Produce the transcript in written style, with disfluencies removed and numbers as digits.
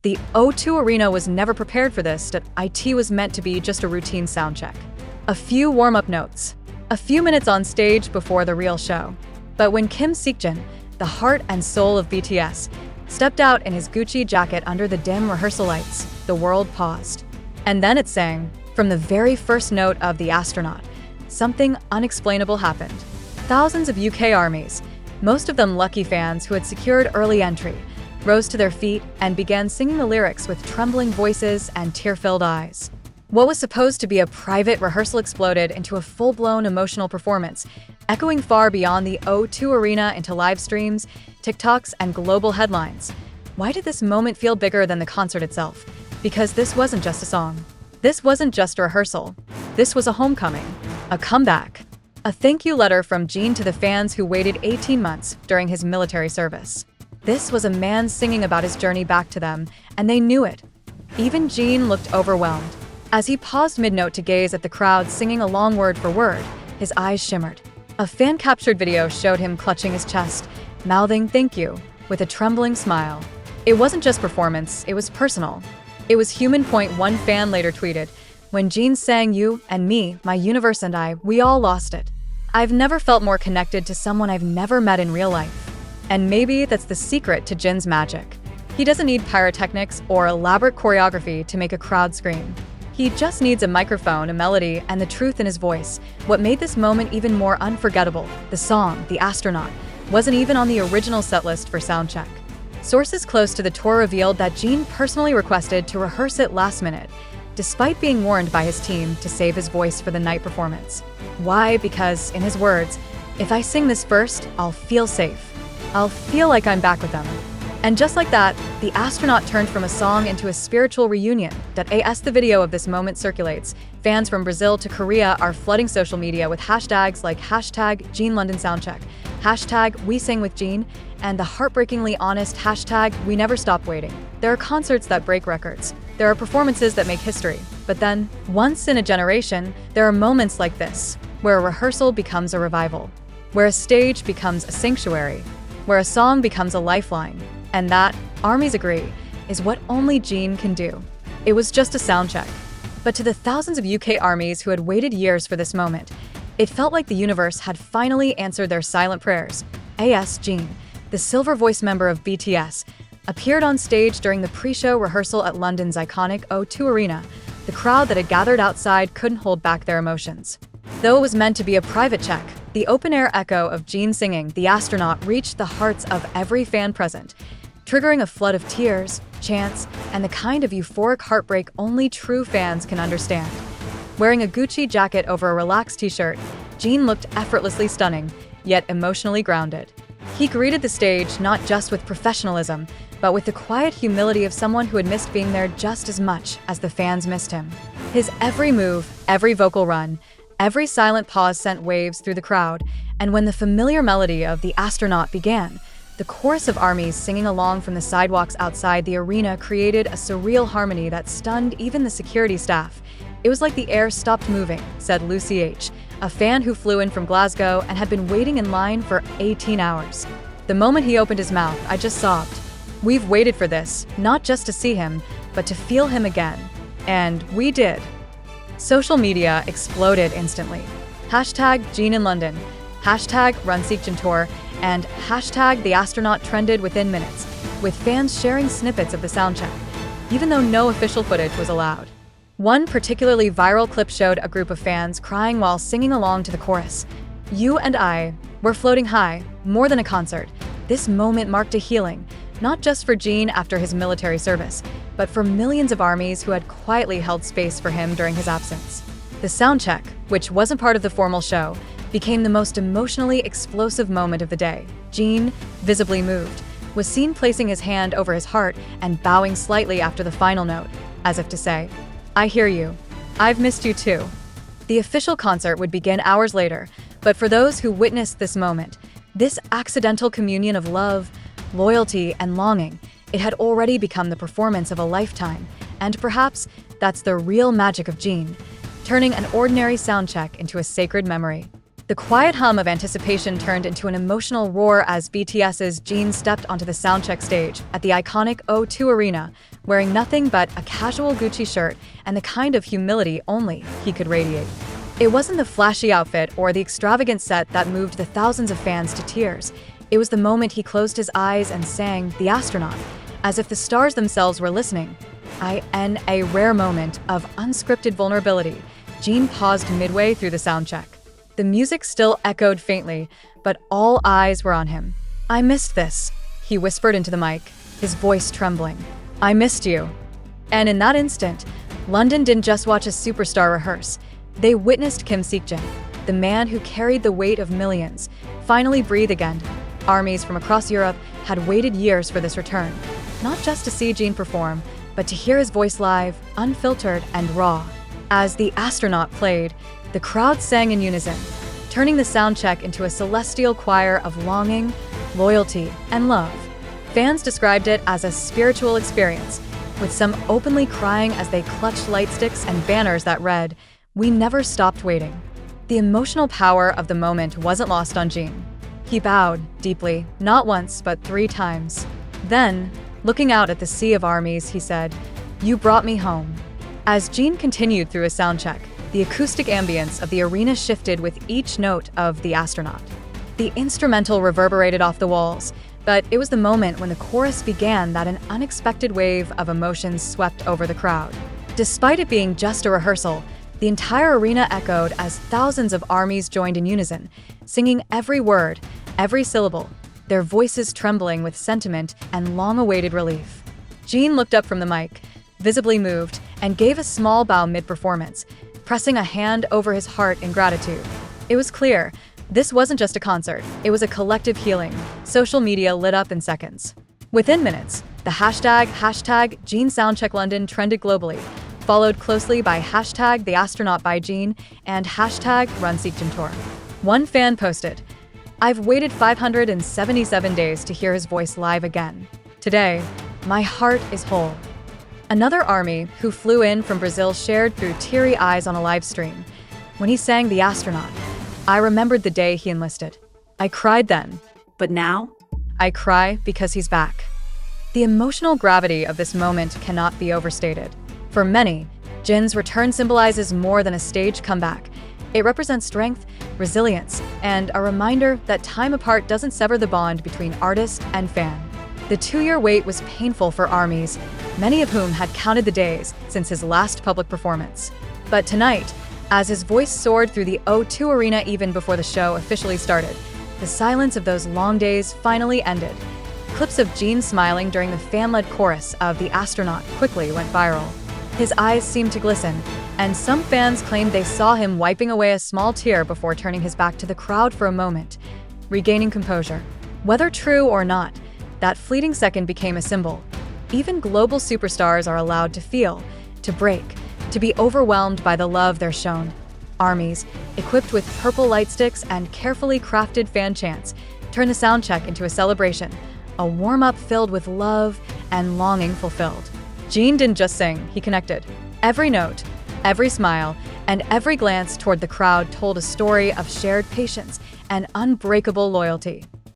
The O2 Arena was never prepared for this, that IT was meant to be just a routine sound check. A few warm-up notes. A few minutes on stage before the real show. But when Kim Seokjin, the heart and soul of BTS, stepped out in his Gucci jacket under the dim rehearsal lights, the world paused. And then it sang, from the very first note of The Astronaut, something unexplainable happened. Thousands of UK armies, most of them lucky fans who had secured early entry, rose to their feet and began singing the lyrics with trembling voices and tear-filled eyes. What was supposed to be a private rehearsal exploded into a full-blown emotional performance, echoing far beyond the O2 Arena into live streams, TikToks, and global headlines. Why did this moment feel bigger than the concert itself? Because this wasn't just a song. This wasn't just a rehearsal. This was a homecoming, a comeback, a thank you letter from Jin to the fans who waited 18 months during his military service. This was a man singing about his journey back to them, and they knew it. Even Jin looked overwhelmed. As he paused mid-note to gaze at the crowd singing along word for word, his eyes shimmered. A fan-captured video showed him clutching his chest, mouthing thank you, with a trembling smile. It wasn't just performance, it was personal. It was human. One fan later tweeted, "When Jin sang You and Me, My Universe and I, we all lost it. I've never felt more connected to someone I've never met in real life." And maybe that's the secret to Jin's magic. He doesn't need pyrotechnics or elaborate choreography to make a crowd scream. He just needs a microphone, a melody, and the truth in his voice. What made this moment even more unforgettable, the song, The Astronaut, wasn't even on the original setlist for Soundcheck. Sources close to the tour revealed that Jin personally requested to rehearse it last minute, despite being warned by his team to save his voice for the night performance. Why? Because, in his words, "If I sing this first, I'll feel safe. I'll feel like I'm back with them." And just like that, The Astronaut turned from a song into a spiritual reunion. As the video of this moment circulates, fans from Brazil to Korea are flooding social media with hashtags like #JinLondonSoundcheck, #WeSingWithJin, and the heartbreakingly honest #WeNeverStopWaiting. There are concerts that break records. There are performances that make history. But then, once in a generation, there are moments like this, where a rehearsal becomes a revival, where a stage becomes a sanctuary, where a song becomes a lifeline. And that, armies agree, is what only Jin can do. It was just a sound check. But to the thousands of UK armies who had waited years for this moment, it felt like the universe had finally answered their silent prayers. Jin, the silver voice member of BTS, appeared on stage during the pre-show rehearsal at London's iconic O2 Arena. The crowd that had gathered outside couldn't hold back their emotions. Though it was meant to be a private check, the open-air echo of Jin singing The Astronaut reached the hearts of every fan present, triggering a flood of tears, chants, and the kind of euphoric heartbreak only true fans can understand. Wearing a Gucci jacket over a relaxed t-shirt, Jin looked effortlessly stunning, yet emotionally grounded. He greeted the stage not just with professionalism, but with the quiet humility of someone who had missed being there just as much as the fans missed him. His every move, every vocal run, every silent pause sent waves through the crowd, and when the familiar melody of The Astronaut began, the chorus of armies singing along from the sidewalks outside the arena created a surreal harmony that stunned even the security staff. "It was like the air stopped moving," said Lucy H., a fan who flew in from Glasgow and had been waiting in line for 18 hours. "The moment he opened his mouth, I just sobbed. We've waited for this, not just to see him, but to feel him again. And we did." Social media exploded instantly. #Jin in London, #RunSeokjinTour, and #The Astronaut trended within minutes, with fans sharing snippets of the soundcheck, even though no official footage was allowed. One particularly viral clip showed a group of fans crying while singing along to the chorus. "You and I, we're floating high, more than a concert." This moment marked a healing, not just for Jin after his military service, but for millions of armies who had quietly held space for him during his absence. The soundcheck, which wasn't part of the formal show, became the most emotionally explosive moment of the day. Jin, visibly moved, was seen placing his hand over his heart and bowing slightly after the final note, as if to say, "I hear you. I've missed you too." The official concert would begin hours later, but for those who witnessed this moment, this accidental communion of love, loyalty, and longing, it had already become the performance of a lifetime, and perhaps that's the real magic of Jin, turning an ordinary soundcheck into a sacred memory. The quiet hum of anticipation turned into an emotional roar as BTS's Jin stepped onto the soundcheck stage at the iconic O2 Arena, wearing nothing but a casual Gucci shirt and the kind of humility only he could radiate. It wasn't the flashy outfit or the extravagant set that moved the thousands of fans to tears. It was the moment he closed his eyes and sang "The Astronaut," as if the stars themselves were listening. In a rare moment of unscripted vulnerability, Jin paused midway through the soundcheck. The music still echoed faintly, but all eyes were on him. "I missed this," he whispered into the mic, his voice trembling. "I missed you." And in that instant, London didn't just watch a superstar rehearse. They witnessed Kim Seokjin, the man who carried the weight of millions, finally breathe again. Armies from across Europe had waited years for this return, not just to see Jin perform, but to hear his voice live, unfiltered and raw. As "The Astronaut" played, the crowd sang in unison, turning the soundcheck into a celestial choir of longing, loyalty, and love. Fans described it as a spiritual experience, with some openly crying as they clutched lightsticks and banners that read, "We never stopped waiting." The emotional power of the moment wasn't lost on Jin. He bowed deeply, not once, but 3 times. Then, looking out at the sea of armies, he said, "You brought me home." As Jin continued through his soundcheck, the acoustic ambience of the arena shifted with each note of "The Astronaut." The instrumental reverberated off the walls, but it was the moment when the chorus began that an unexpected wave of emotions swept over the crowd. Despite it being just a rehearsal, the entire arena echoed as thousands of armies joined in unison, singing every word, every syllable, their voices trembling with sentiment and long-awaited relief. Jin looked up from the mic, visibly moved, and gave a small bow mid-performance, pressing a hand over his heart in gratitude. It was clear, this wasn't just a concert, it was a collective healing. Social media lit up in seconds. Within minutes, the hashtag #JinSoundcheckLondon trended globally, followed closely by hashtag "The Astronaut by Jin and hashtag #RunSeokjinTour. One fan posted, "I've waited 577 days to hear his voice live again. Today, my heart is whole." Another army who flew in from Brazil shared through teary eyes on a live stream. When he sang "The Astronaut," "I remembered the day he enlisted. I cried then, but now I cry because he's back." The emotional gravity of this moment cannot be overstated. For many, Jin's return symbolizes more than a stage comeback. It represents strength, resilience, and a reminder that time apart doesn't sever the bond between artist and fan. The 2-year wait was painful for armies, many of whom had counted the days since his last public performance. But tonight, as his voice soared through the O2 Arena even before the show officially started, the silence of those long days finally ended. Clips of Jin smiling during the fan-led chorus of "The Astronaut" quickly went viral. His eyes seemed to glisten, and some fans claimed they saw him wiping away a small tear before turning his back to the crowd for a moment, regaining composure. Whether true or not, that fleeting second became a symbol. Even global superstars are allowed to feel, to break, to be overwhelmed by the love they're shown. Armies, equipped with purple lightsticks and carefully crafted fan chants, turn the soundcheck into a celebration, a warm-up filled with love and longing fulfilled. Jin didn't just sing, he connected. Every note, every smile, and every glance toward the crowd told a story of shared patience and unbreakable loyalty.